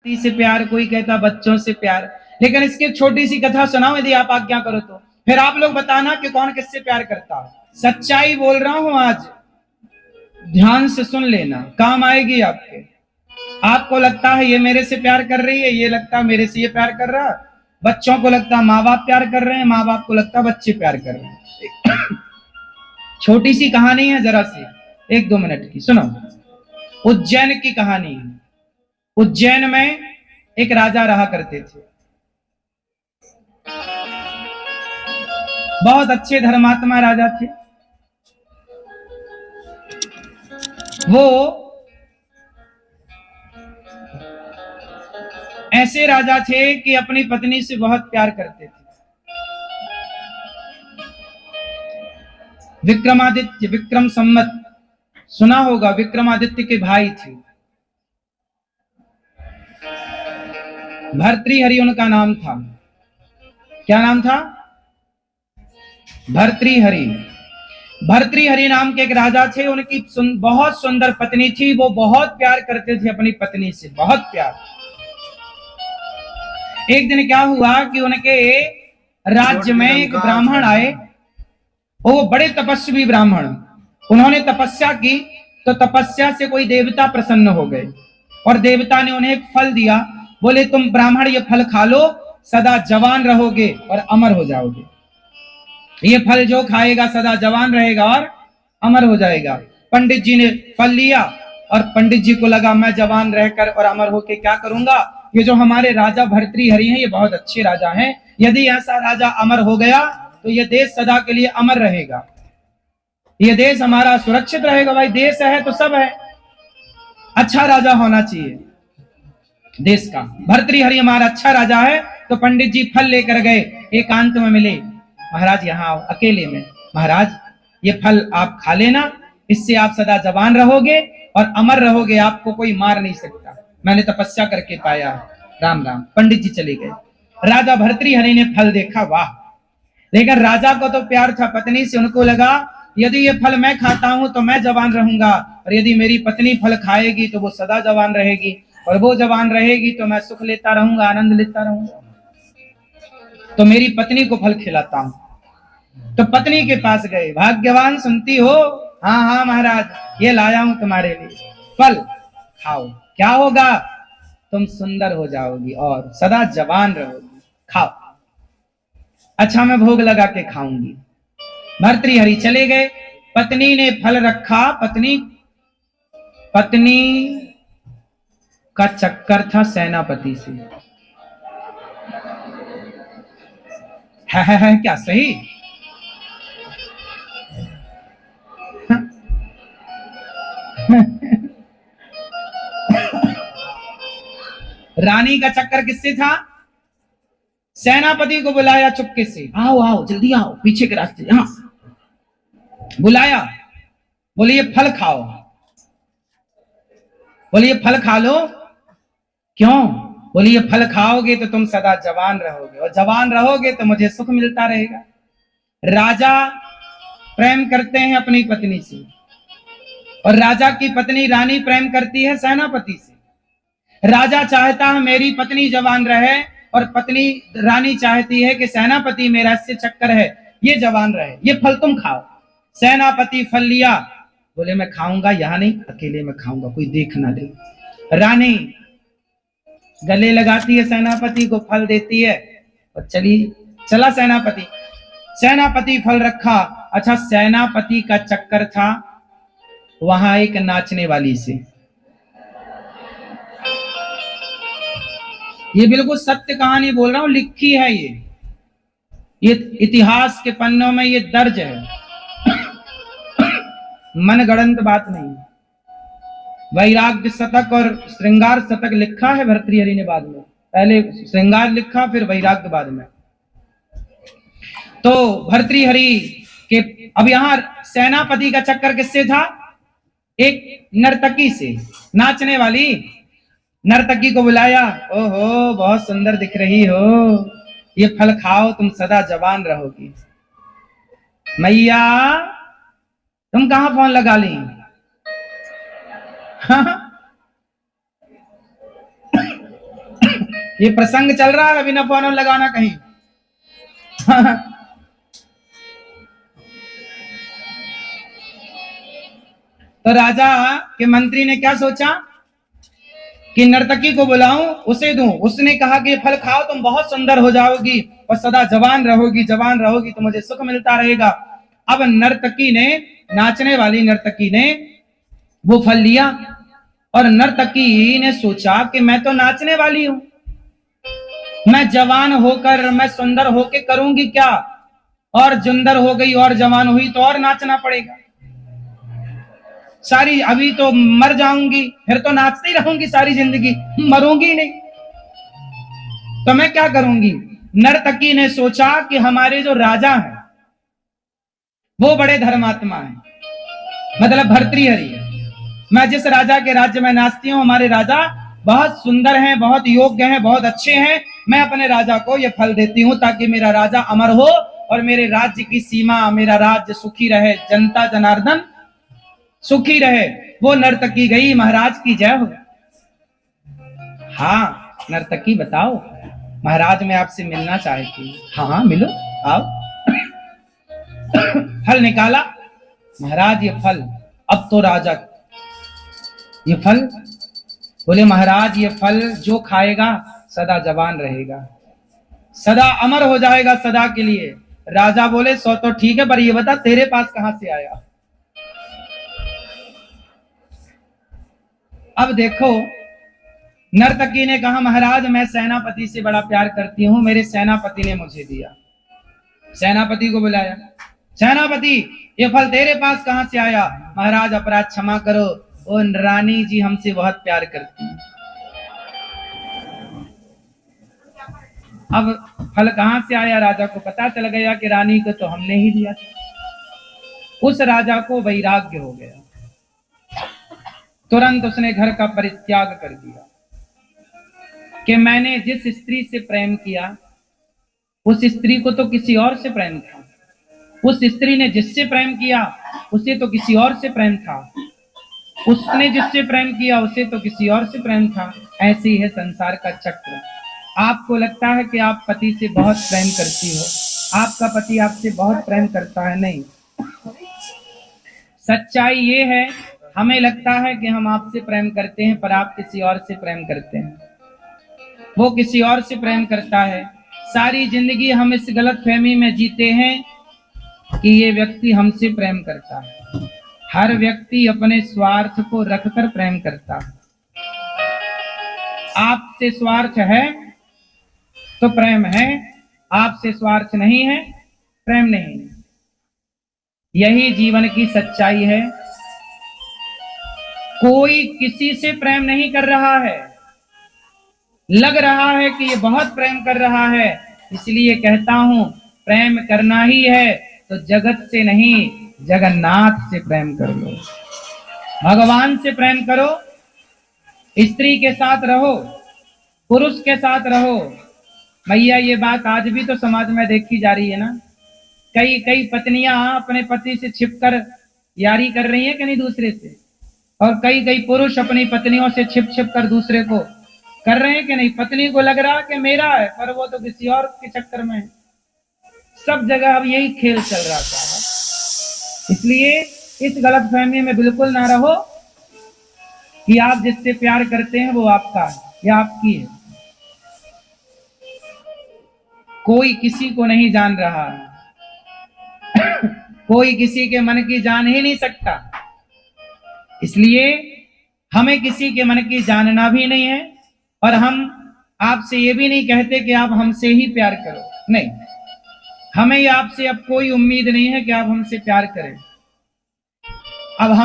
से प्यार, कोई कहता बच्चों से प्यार। लेकिन इसकी छोटी सी कथा सुनाओ यदि आप आज्ञा करो तो। फिर आप लोग बताना कि कौन किससे प्यार करता है। सच्चाई बोल रहा हूं आज, ध्यान से सुन लेना, काम आएगी आपके। आपको लगता है ये मेरे से प्यार कर रही है, ये लगता है मेरे से ये प्यार कर रहा है। बच्चों को लगता है माँ बाप प्यार कर रहे हैं, माँ बाप को लगता है बच्चे प्यार कर रहे हैं। छोटी सी कहानी है, जरा सी 1-2 मिनट की सुनो। उज्जैन की कहानी। उज्जैन में एक राजा रहा करते थे, बहुत अच्छे धर्मात्मा राजा थे। वो ऐसे राजा थे कि अपनी पत्नी से बहुत प्यार करते थे। विक्रमादित्य, विक्रम संवत सुना होगा, विक्रमादित्य के भाई थे। भर्तृहरि उनका नाम था। क्या नाम था? भर्तृहरि। भर्तृहरि नाम के एक राजा थे, उनकी बहुत सुंदर पत्नी थी। वो बहुत प्यार करते थे अपनी पत्नी से, बहुत प्यार। एक दिन क्या हुआ कि उनके राज्य में एक ब्राह्मण आए, वो बड़े तपस्वी ब्राह्मण। उन्होंने तपस्या की तो तपस्या से कोई देवता प्रसन्न हो गए और देवता ने उन्हें एक फल दिया। बोले तुम ब्राह्मण ये फल खा लो, सदा जवान रहोगे और अमर हो जाओगे। ये फल जो खाएगा सदा जवान रहेगा और अमर हो जाएगा। पंडित जी ने फल लिया और पंडित जी को लगा मैं जवान रहकर और अमर होके क्या करूंगा। ये जो हमारे राजा भर्तृहरि हैं ये बहुत अच्छे राजा हैं, यदि ऐसा राजा अमर हो गया तो ये देश सदा के लिए अमर रहेगा, ये देश हमारा सुरक्षित रहेगा। भाई देश है तो सब है, अच्छा राजा होना चाहिए देश का। भर्तृहरि हमारा अच्छा राजा है। तो पंडित जी फल लेकर गए, एकांत में मिले। महाराज यहाँ आओ, अकेले में। महाराज ये फल आप खा लेना, इससे आप सदा जवान रहोगे और अमर रहोगे, आपको कोई मार नहीं सकता, मैंने तपस्या करके पाया। राम राम। पंडित जी चले गए। राजा भर्तृहरि ने फल देखा, वाह। लेकिन राजा को तो प्यार था पत्नी से, उनको लगा यदि ये फल मैं खाता हूं तो मैं जवान रहूंगा, और यदि मेरी पत्नी फल खाएगी तो वो सदा जवान रहेगी, और वो जवान रहेगी तो मैं सुख लेता रहूंगा, आनंद लेता रहूंगा। तो मेरी पत्नी को फल खिलाता हूं। तो पत्नी के पास गए, भाग्यवान सुनती हो? हाँ हाँ महाराज, ये लाया हूं तुम्हारे लिए, फल खाओ। क्या होगा? तुम सुंदर हो जाओगी और सदा जवान रहोगी, खाओ। अच्छा मैं भोग लगा के खाऊंगी। भर्तृहरि चले गए। पत्नी ने फल रखा। पत्नी का चक्कर था सेनापति से। है क्या सही? रानी का चक्कर किससे था? सेनापति को बुलाया चुपके से, आओ आओ जल्दी आओ, पीछे के रास्ते यहां बुलाया। बोले ये फल खाओ। बोले ये फल खा लो। क्यों? बोले ये फल खाओगे तो तुम सदा जवान रहोगे, और जवान रहोगे तो मुझे सुख मिलता रहेगा। राजा प्रेम करते हैं अपनी पत्नी से, और राजा की पत्नी रानी प्रेम करती है सेनापति से। राजा चाहता है मेरी पत्नी जवान रहे, और पत्नी रानी चाहती है कि सेनापति मेरा इससे चक्कर है ये जवान रहे, ये फल तुम खाओ। सेनापति फल लिया, बोले मैं खाऊंगा, यहां नहीं, अकेले में खाऊंगा, कोई देख ना दे। रानी गले लगाती है सेनापति को, फल देती है और चला सेनापति। सेनापति फल रखा। अच्छा सेनापति का चक्कर था वहां एक नाचने वाली से। ये बिल्कुल सत्य कहानी बोल रहा हूं, लिखी है ये इतिहास के पन्नों में ये दर्ज है, मनगढ़ंत बात नहीं। वैराग्य शतक और श्रृंगार शतक लिखा है भर्तृहरि ने बाद में, पहले श्रृंगार लिखा फिर वैराग्य बाद में। तो भर्तृहरि के अब यहां सेनापति का चक्कर किससे था? एक नर्तकी से, नाचने वाली नर्तकी को बुलाया। ओहो बहुत सुंदर दिख रही हो, ये फल खाओ तुम सदा जवान रहोगी। मैया तुम कहां फोन लगा ली? ये प्रसंग चल रहा है, अभी न फोन लगाना कहीं। तो राजा के मंत्री ने क्या सोचा कि नर्तकी को बुलाऊं, उसे दूं। उसने कहा कि ये फल खाओ, तुम बहुत सुंदर हो जाओगी और सदा जवान रहोगी, जवान रहोगी तो मुझे सुख मिलता रहेगा। अब नर्तकी ने, नाचने वाली नर्तकी ने वो फल लिया और नर्तकी ने सोचा कि मैं तो नाचने वाली हूं, मैं जवान होकर, मैं सुंदर होकर करूंगी क्या, और जुंदर हो गई और जवान हुई तो और नाचना पड़ेगा सारी, अभी तो मर जाऊंगी, फिर तो नाचती रहूंगी सारी जिंदगी, मरूंगी नहीं, तो मैं क्या करूंगी। नर्तकी ने सोचा कि हमारे जो राजा हैं वो बड़े धर्मात्मा हैं, मतलब भर्तृहरि है। मैं जिस राजा के राज्य में नाचती हूँ, हमारे राजा बहुत सुंदर हैं, बहुत योग्य हैं, बहुत अच्छे हैं। मैं अपने राजा को ये फल देती हूँ ताकि मेरा राजा अमर हो और मेरे राज्य की सीमा, मेरा राज्य सुखी रहे, जनता जनार्दन सुखी रहे। वो नर्तकी गई, महाराज की जय हो। हाँ नर्तकी बताओ, महाराज मैं आपसे मिलना चाहती हूँ। हाँ मिलो, आओ। फल निकाला, महाराज ये फल। अब तो राजा ये फल, बोले महाराज ये फल जो खाएगा सदा जवान रहेगा, सदा अमर हो जाएगा सदा के लिए। राजा बोले सो तो ठीक है, पर ये बता तेरे पास कहां से आया। अब देखो नर्तकी ने कहा महाराज मैं सेनापति से बड़ा प्यार करती हूं, मेरे सेनापति ने मुझे दिया। सेनापति को बुलाया, सेनापति ये फल तेरे पास कहां से आया। महाराज अपराध क्षमा करो, ओ रानी जी हमसे बहुत प्यार करती हैं। अब फल कहां से आया, राजा को पता चल गया कि रानी को तो हमने ही दिया था। उस राजा को वैराग्य हो गया, तुरंत उसने घर का परित्याग कर दिया कि मैंने जिस स्त्री से प्रेम किया उस स्त्री को तो किसी और से प्रेम था, उस स्त्री ने जिससे प्रेम किया उसे तो किसी और से प्रेम था, उसने जिससे प्रेम किया उसे तो किसी और से प्रेम था। ऐसे ही है संसार का चक्र। आपको लगता है कि आप पति से बहुत प्रेम करती हो, आपका पति आपसे बहुत प्रेम करता है, नहीं। सच्चाई ये है, हमें लगता है कि हम आपसे प्रेम करते हैं पर आप किसी और से प्रेम करते हैं, वो किसी और से प्रेम करता है। सारी जिंदगी हम इस गलतफहमी में जीते हैं कि ये व्यक्ति हमसे प्रेम करता है। हर व्यक्ति अपने स्वार्थ को रखकर प्रेम करता है। आपसे स्वार्थ है तो प्रेम है, आपसे स्वार्थ नहीं है प्रेम नहीं है। यही जीवन की सच्चाई है। कोई किसी से प्रेम नहीं कर रहा है, लग रहा है कि ये बहुत प्रेम कर रहा है, इसलिए कहता हूं प्रेम करना ही है तो जगत से नहीं जगन्नाथ से प्रेम कर लो, भगवान से प्रेम करो। स्त्री के साथ रहो, पुरुष के साथ रहो। भैया ये बात आज भी तो समाज में देखी जा रही है ना, कई कई पत्नियां अपने पति से छिपकर यारी कर रही हैं कि नहीं दूसरे से, और कई कई पुरुष अपनी पत्नियों से छिप छिप कर दूसरे को कर रहे हैं कि नहीं। पत्नी को लग रहा कि मेरा है पर वो तो किसी और के चक्कर में है। सब जगह अब यही खेल चल रहा था। इसलिए इस गलतफहमी में बिल्कुल ना रहो कि आप जिससे प्यार करते हैं वो आपका है या आपकी है। कोई किसी को नहीं जान रहा है। कोई किसी के मन की जान ही नहीं सकता, इसलिए हमें किसी के मन की जानना भी नहीं है। और हम आपसे ये भी नहीं कहते कि आप हमसे ही प्यार करो, नहीं, हमें आपसे अब कोई उम्मीद नहीं है कि आप हमसे प्यार करें। अब हम